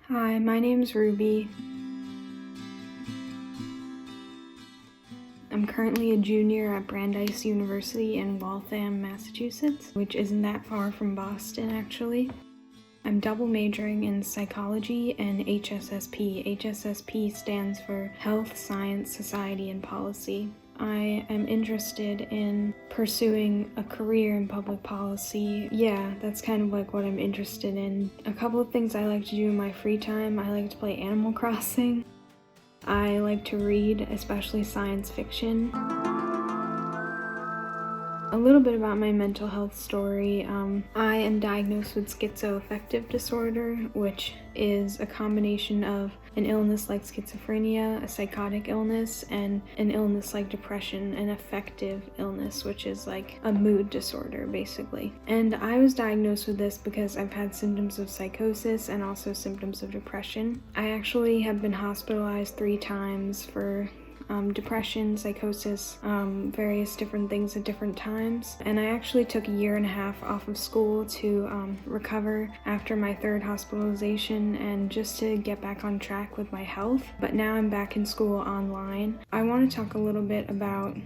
Hi, my name's Ruby. I'm currently a junior at Brandeis University in Waltham, Massachusetts, which isn't that far from Boston, actually. I'm double majoring in psychology and HSSP. HSSP stands for Health, Science, Society, and Policy. I am interested in pursuing a career in public policy. Yeah, that's kind of like what I'm interested in. A couple of things I like to do in my free time. I like to play Animal Crossing. I like to read, especially science fiction. A little bit about my mental health story. I am diagnosed with schizoaffective disorder, which is a combination of an illness like schizophrenia, a psychotic illness, and an illness like depression, an affective illness, which is like a mood disorder, basically. And I was diagnosed with this because I've had symptoms of psychosis and also symptoms of depression. I actually have been hospitalized 3 times for depression, psychosis, various different things at different times. And I actually took a 1.5 years off of school to recover after my 3rd hospitalization and just to get back on track with my health. But now I'm back in school online. I want to talk a little bit about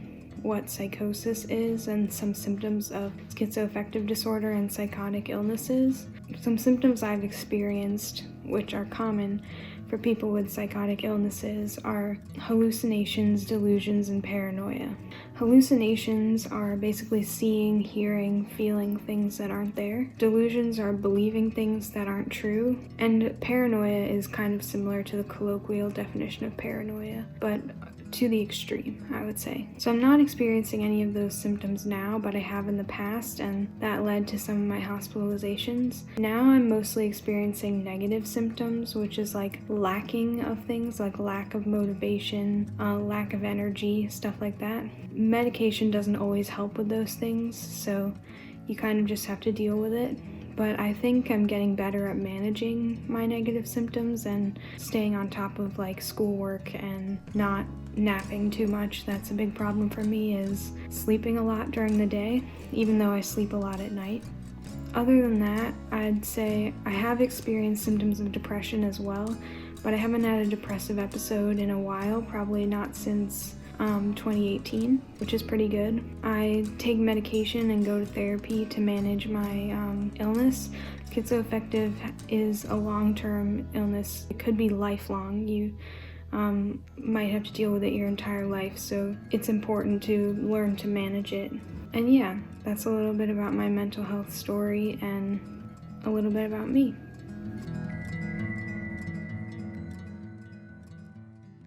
what psychosis is and some symptoms of schizoaffective disorder and psychotic illnesses. Some symptoms I've experienced, which are common for people with psychotic illnesses, are hallucinations, delusions, and paranoia. Hallucinations are basically seeing, hearing, feeling things that aren't there. Delusions are believing things that aren't true. And paranoia is kind of similar to the colloquial definition of paranoia, but to the extreme, I would say. So I'm not experiencing any of those symptoms now, but I have in the past, and that led to some of my hospitalizations. Now I'm mostly experiencing negative symptoms, which is like lacking of things, like lack of motivation, lack of energy, stuff like that. Medication doesn't always help with those things, so you kind of just have to deal with it. But I think I'm getting better at managing my negative symptoms and staying on top of like schoolwork and not napping too much. That's a big problem for me, is sleeping a lot during the day, even though I sleep a lot at night. Other than that, I'd say I have experienced symptoms of depression as well, but I haven't had a depressive episode in a while, probably not since 2018, which is pretty good. I take medication and go to therapy to manage my illness. Schizoaffective is a long-term illness. It could be lifelong. You might have to deal with it your entire life, so it's important to learn to manage it. And yeah, that's a little bit about my mental health story and a little bit about me.